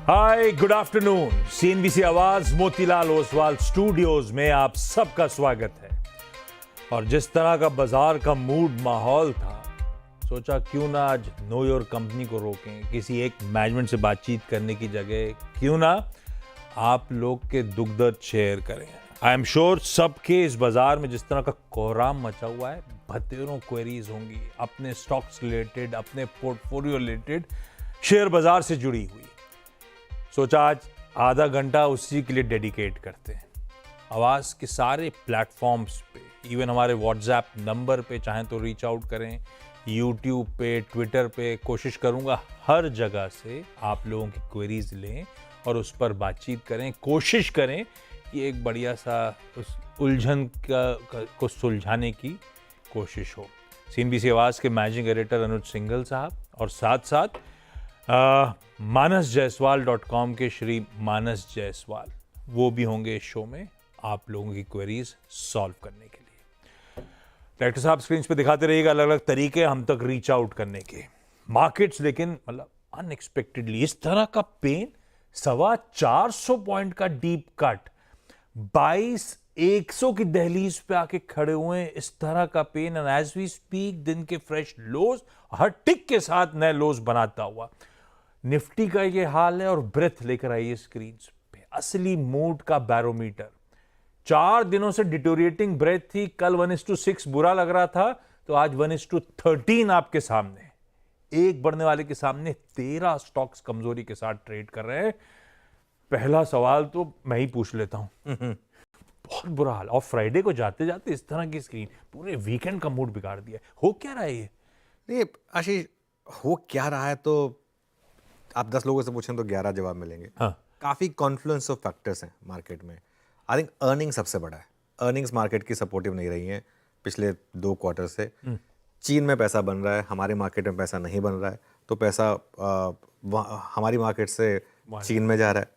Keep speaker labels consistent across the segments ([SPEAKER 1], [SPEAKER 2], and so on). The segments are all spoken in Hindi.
[SPEAKER 1] Hi good afternoon. सीएनबीसी आवाज मोतीलाल ओसवाल स्टूडियोज में आप सबका स्वागत है। और जिस तरह का बाजार का मूड माहौल था, सोचा क्यों ना आज नो योर कंपनी को रोकें। किसी एक मैनेजमेंट से बातचीत करने की जगह क्यों ना आप लोग के दुख दर्द शेयर करें। आई एम श्योर सबके इस बाजार में जिस तरह का कोहराम मचा हुआ है, बतेरों क्वेरीज होंगी अपने स्टॉक्स रिलेटेड, अपने पोर्टफोलियो रिलेटेड, शेयर बाजार से जुड़ी हुई। सोचा आज आधा घंटा उसी के लिए डेडिकेट करते हैं। आवाज के सारे प्लेटफॉर्म्स पे, इवन हमारे व्हाट्सएप नंबर पे चाहें तो रीच आउट करें, यूट्यूब पे, ट्विटर पे, कोशिश करूंगा हर जगह से आप लोगों की क्वेरीज लें और उस पर बातचीत करें। कोशिश करें कि एक बढ़िया सा उस उलझन को सुलझाने की कोशिश हो। सीएनबीसी आवाज के मैनेजिंग एडिटर अनुज सिंघल साहब और साथ साथ manasjaiswal.com के श्री मानस जायसवाल, वो भी होंगे इस शो में आप लोगों की क्वेरीज सॉल्व करने के लिए। डायरेक्टर साहब स्क्रीन पे दिखाते रहिएगा अलग अलग तरीके हम तक रीच आउट करने के। मार्केट्स लेकिन मतलब अनएक्सपेक्टेडली इस तरह का पेन, 450 पॉइंट का डीप कट, 22,100 की दहलीज पे आके खड़े हुए हैं। इस तरह का pen and as we speak दिन के फ्रेश लोज, हर टिक के साथ नए लोज बनाता हुआ निफ्टी का ये हाल है। और ब्रेथ लेकर आइए स्क्रीन पे, असली मूड का बैरोमीटर। 4 दिनों से डिटोरिएटिंग ब्रेथ थी। कल 1:6 बुरा लग रहा था, तो आज 1:13 आपके सामने। एक बढ़ने वाले के सामने 13 स्टॉक्स कमजोरी के साथ ट्रेड कर रहे हैं। पहला सवाल तो मैं ही पूछ लेता हूं। बहुत बुरा हाल। और फ्राइडे को जाते जाते इस तरह की स्क्रीन पूरे वीकेंड का मूड बिगाड़ दिया। हो क्या रहा है ये?
[SPEAKER 2] नहीं आशीष, हो क्या रहा है तो आप 10 लोगों से पूछें तो 11 जवाब मिलेंगे।
[SPEAKER 1] हाँ।
[SPEAKER 2] काफ़ी कॉन्फ्लुएंस ऑफ फैक्टर्स हैं मार्केट में। आई थिंक अर्निंग सबसे बड़ा है। अर्निंग्स मार्केट की सपोर्टिव नहीं रही हैं पिछले 2 क्वार्टर से। चीन में पैसा बन रहा है, हमारे मार्केट में पैसा नहीं बन रहा है, तो पैसा हमारी मार्केट से चीन में जा रहा है।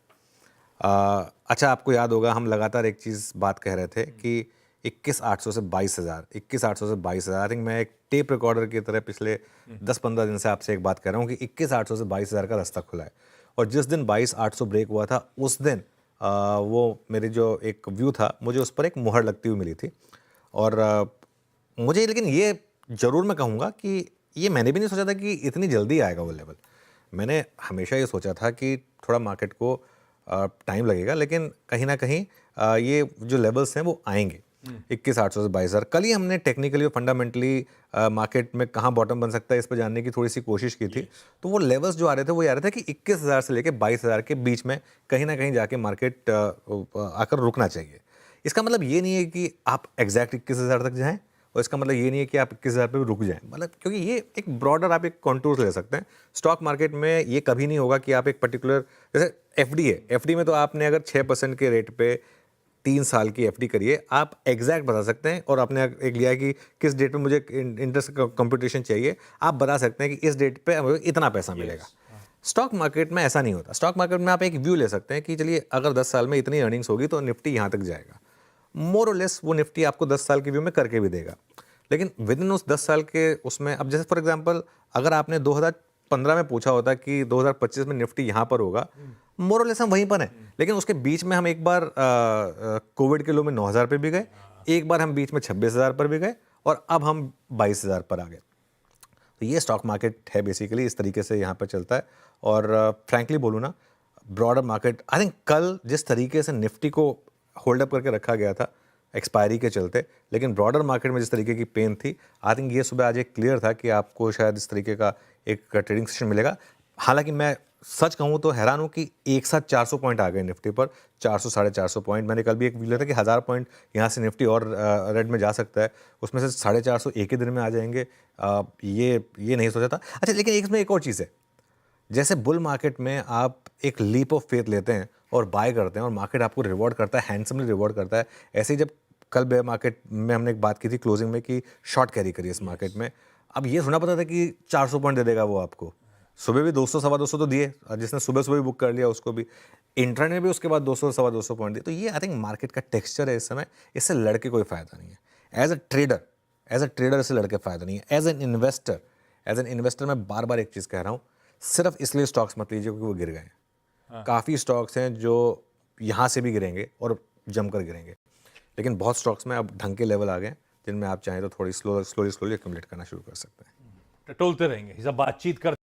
[SPEAKER 2] अच्छा, आपको याद होगा हम लगातार एक चीज़ बात कह रहे थे कि 21,800 से 22,000, 21,800 से 22,000। आई थिंक मैं एक टेप रिकॉर्डर की तरह पिछले 10-15 दिन से आपसे एक बात कर रहा हूँ कि 21,800 से 22,000 का रास्ता खुला है। और जिस दिन 22,800 ब्रेक हुआ था उस दिन वो मेरी जो एक व्यू था, मुझे उस पर एक मुहर लगती हुई मिली थी। और मुझे लेकिन ये ज़रूर मैं कहूँगा कि ये मैंने भी नहीं सोचा था कि इतनी जल्दी आएगा वो लेवल। मैंने हमेशा ये सोचा था कि थोड़ा मार्केट को टाइम लगेगा, लेकिन कहीं ना कहीं ये जो लेवल्स हैं वो आएंगे। 21,800 से 22,000। कल ही हमने टेक्निकली और फंडामेंटली मार्केट में कहाँ बॉटम बन सकता है इस पर जानने की थोड़ी सी कोशिश की थी। तो वो लेवल्स जो आ रहे थे वो ये आ रहे थे कि 21,000 से लेकर 22,000 के बीच में कहीं ना कहीं जाके मार्केट आकर रुकना चाहिए। इसका मतलब ये नहीं है कि आप एग्जैक्ट 21,000 तक जाएं, और इसका मतलब ये नहीं है कि आप 21,000 पे भी रुक जाएं। मतलब क्योंकि ये एक ब्रॉडर आप एक कॉन्टूर ले सकते हैं। स्टॉक मार्केट में ये कभी नहीं होगा कि आप एक पर्टिकुलर, जैसे एफडी है, एफडी में तो आपने अगर 6% के रेट पे 3 साल की एफडी करिए, आप एग्जैक्ट बता सकते हैं। और आपने एक लिया है कि किस डेट पे मुझे इंटरेस्ट कंप्यूटेशन चाहिए, आप बता सकते हैं कि इस डेट पे मुझे इतना पैसा मिलेगा। स्टॉक मार्केट में ऐसा नहीं होता। स्टॉक मार्केट में आप एक व्यू ले सकते हैं कि चलिए अगर 10 साल में इतनी अर्निंग्स होगी तो निफ्टी यहाँ तक जाएगा। मोर और लेस वो निफ्टी आपको 10 साल की व्यू में करके भी देगा। लेकिन विद इन उस 10 साल के उसमें, अब जैसे फॉर एग्जांपल अगर आपने 2015 में पूछा होता कि 2025 में निफ्टी यहाँ पर होगा, मोर और लेस हम वहीं पर हैं। लेकिन उसके बीच में हम एक बार कोविड के लो में 9,000 पे भी गए, एक बार हम बीच में 26,000 पर भी गए, और अब हम 22,000 पर आ गए। तो ये स्टॉक मार्केट है बेसिकली, इस तरीके से यहाँ पर चलता है। और फ्रैंकली बोलूँ ना, ब्रॉडर मार्केट, आई थिंक कल जिस तरीके से निफ्टी को होल्ड अप करके रखा गया था एक्सपायरी के चलते, लेकिन ब्रॉडर मार्केट में जिस तरीके की पेन थी, आई थिंक ये सुबह आज एक क्लियर था कि आपको शायद इस तरीके का एक ट्रेडिंग सेशन मिलेगा। हालांकि मैं सच कहूँ तो हैरान हूँ कि एक साथ 400 पॉइंट आ गए निफ्टी पर, 400 साढ़े 400 पॉइंट। मैंने कल भी एक व्यू लिया था कि 1000 पॉइंट यहाँ से निफ्टी और रेड में जा सकता है, उसमें से 450 एक ही दिन में आ जाएंगे। ये नहीं सोचा था। अच्छा, लेकिन इसमें एक और चीज़ है, जैसे बुल मार्केट में आप एक लीप ऑफ फेथ लेते हैं और बाय करते हैं और मार्केट आपको रिवॉर्ड करता है, हैंडसमली रिवॉर्ड करता है। ऐसे ही जब कल बेयर मार्केट में हमने एक बात की थी क्लोजिंग में कि शॉर्ट कैरी करिए इस मार्केट में। अब ये सुना पता था कि 400 पॉइंट दे देगा वो आपको, सुबह भी 200 सवा 200 तो दिए, जिसने सुबह सुबह भी बुक कर लिया उसको भी, इंट्रा ने भी उसके बाद 200 सवा 200 पॉइंट दिए। तो ये आई थिंक मार्केट का टेक्सचर है इस समय, इससे लड़के कोई फ़ायदा नहीं है। एज अ ट्रेडर इससे लड़के फ़ायदा नहीं है। एज एन इन्वेस्टर मैं बार बार एक चीज़ कह रहा हूँ, सिर्फ इसलिए स्टॉक्स मत लीजिए क्योंकि वो गिर गए हैं। काफ़ी स्टॉक्स हैं जो यहाँ से भी गिरेंगे और जमकर गिरेंगे, लेकिन बहुत स्टॉक्स में अब ढंग के लेवल आ गए जिनमें आप चाहें तो थोड़ी स्लोली एक्यूमुलेट करना शुरू कर सकते हैं।
[SPEAKER 1] टटोलते रहेंगे, ये सब बातचीत करते